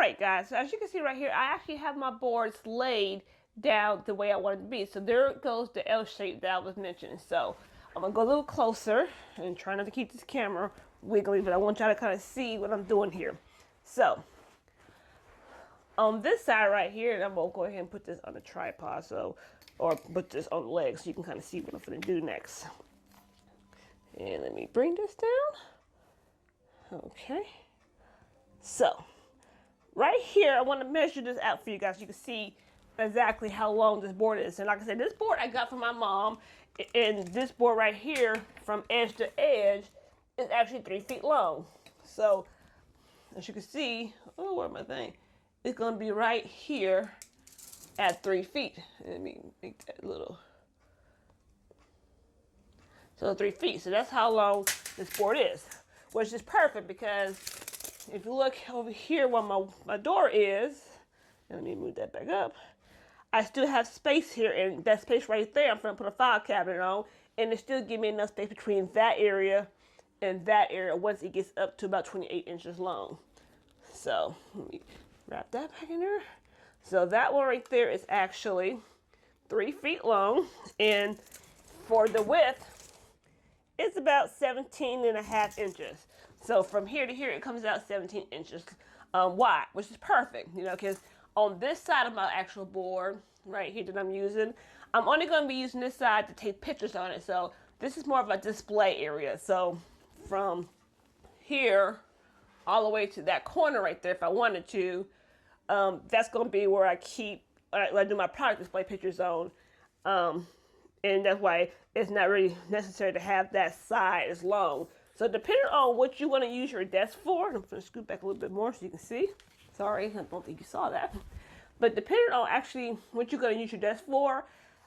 right, guys, so as you can see right here, I actually have my boards laid down the way I want it to be. So there goes the L shape that I was mentioning. So I'm gonna go a little closer and try not to keep this camera wiggly, but I want y'all to kind of see what I'm doing here. So on this side right here, and I'm gonna go ahead and put this on the tripod, so, or put this on the leg so you can kind of see what I'm gonna do next. And let me bring this down. Okay. So right here, I want to measure this out for you guys so you can see exactly how long this board is. And like I said, this board I got from my mom, and this board right here from edge to edge is actually 3 feet long. So as you can see, oh, where's my thing? It's gonna be right here at 3 feet. Let me make that little. So 3 feet. So that's how long this board is, which is perfect because if you look over here where my door is, and let me move that back up, I still have space here, and that space right there, I'm gonna put a file cabinet on, and it still give me enough space between that area and that area once it gets up to about 28 inches long. So let me wrap that back in there. So that one right there is actually 3 feet long, and for the width, it's about 17.5 inches. So from here to here, it comes out 17 inches wide, which is perfect, you know, because on this side of my actual board right here that I'm using, I'm only going to be using this side to take pictures on it. So this is more of a display area. So from here all the way to that corner right there, if I wanted to, that's going to be where I keep, I do my product display pictures on. And that's why it's not really necessary to have that side as long. So depending on what you want to use your desk for, I'm going to scoot back a little bit more so you can see. Sorry, I don't think you saw that. But depending on actually what you're going to use your desk for,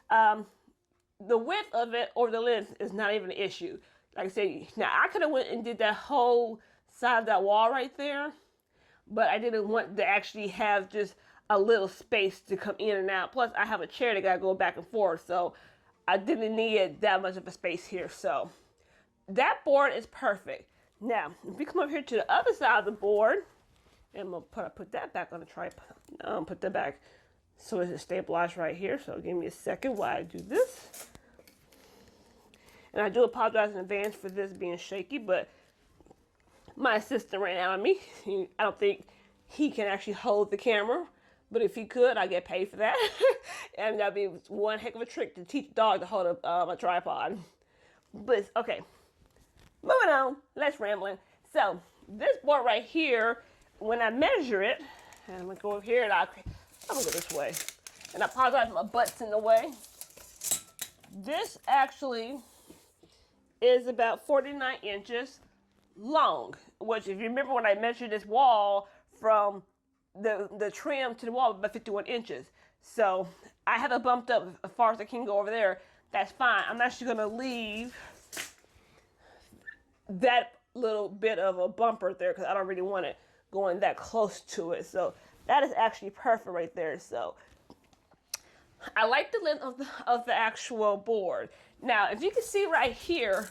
the width of it or the length is not even an issue. Like I said, now I could have went and did that whole side of that wall right there, but I didn't want to actually have just a little space to come in and out. Plus, I have a chair that got to go back and forth, so I didn't need that much of a space here. So that board is perfect. Now, if we come up here to the other side of the board, and I'm gonna put that back on the tripod. Put that back so it's stabilized right here. So give me a second while I do this. And I do apologize in advance for this being shaky, but my assistant ran out on me. I don't think he can actually hold the camera, but if he could, I get paid for that. And that'd be one heck of a trick to teach a dog to hold a tripod. But okay, moving on, less rambling. So this board right here, when I measure it, and I'm gonna go over here and I'm gonna go this way. And I apologize, my butt's in the way. This actually is about 49 inches long, which if you remember when I measured this wall from the trim to the wall, about 51 inches. So I have it bumped up as far as I can go over there. That's fine. I'm actually gonna leave that little bit of a bumper there because I don't really want it going that close to it. So that is actually perfect right there. So I like the length of the actual board. Now, if you can see right here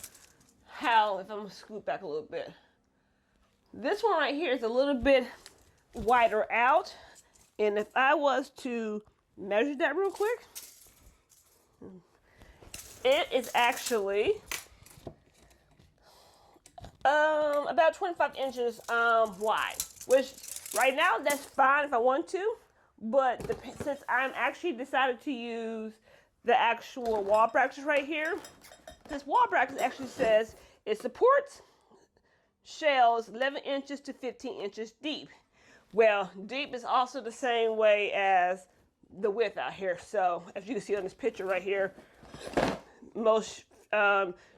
how, if I'm gonna scoot back a little bit, this one right here is a little bit wider out. And if I was to measure that real quick, it is actually about 25 inches wide, which right now that's fine if I want to, but since I'm actually decided to use the actual wall brackets right here, this wall bracket actually says it supports shelves 11 inches to 15 inches deep. Well, deep is also the same way as the width out here. So as you can see on this picture right here, most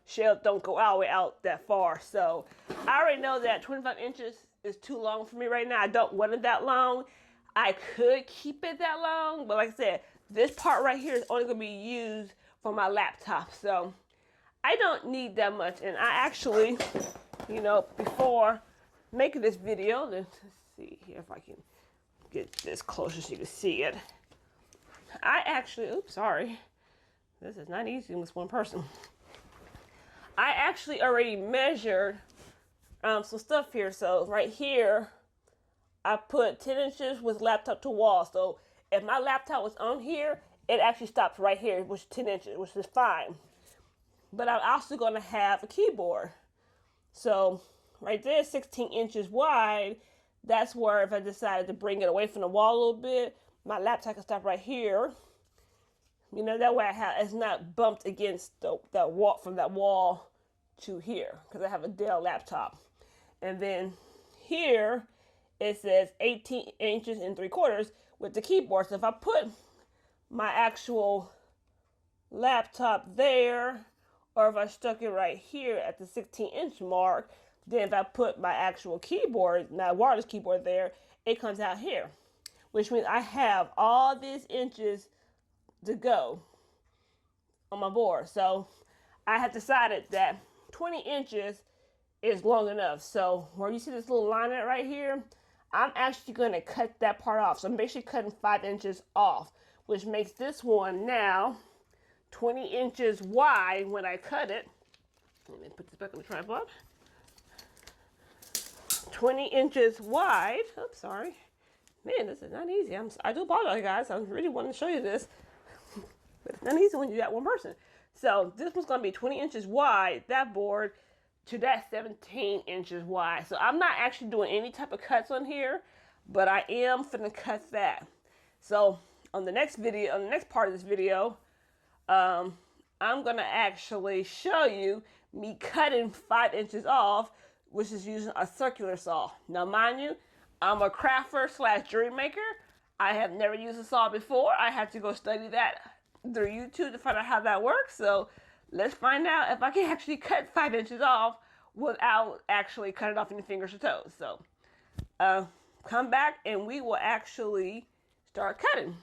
shelves don't go all the way out that far. So I already know that 25 inches is too long for me right now. I don't want it that long. I could keep it that long, but like I said, this part right here is only going to be used for my laptop. So I don't need that much. And I actually, you know, before making this video, let's see here if I can get this closer so you can see it. I actually, oops, sorry. This is not easy with one person. I actually already measured some stuff here. So right here, I put 10 inches with laptop to wall. So if my laptop was on here, it actually stops right here, which is 10 inches, which is fine. But I'm also going to have a keyboard. So right there, 16 inches wide. That's where if I decided to bring it away from the wall a little bit, my laptop can stop right here. You know, that way it's not bumped against that wall, from that wall to here, because I have a Dell laptop. And then here it says 18 inches and 3/4 with the keyboard. So if I put my actual laptop there, or if I stuck it right here at the 16-inch mark, then if I put my actual keyboard, my wireless keyboard there, it comes out here, which means I have all these inches to go on my board. So I have decided that 20 inches is long enough. So where you see this little line right here, I'm actually going to cut that part off. So I'm basically cutting 5 inches off, which makes this one now 20 inches wide when I cut it. Let me put this back on the tripod. 20 inches wide. Oops, sorry. Man, this is not easy. I do apologize, guys. I really wanted to show you this. But it's not easy when you got one person. So this one's going to be 20 inches wide, that board, to that 17 inches wide. So I'm not actually doing any type of cuts on here, but I am finna cut that. So on the next video, on the next part of this video, I'm going to actually show you me cutting 5 inches off, which is using a circular saw. Now, mind you, I'm a crafter / jewelry maker. I have never used a saw before. I have to go study that through YouTube to find out how that works. So let's find out if I can actually cut 5 inches off without actually cutting off any fingers or toes. So come back and we will actually start cutting.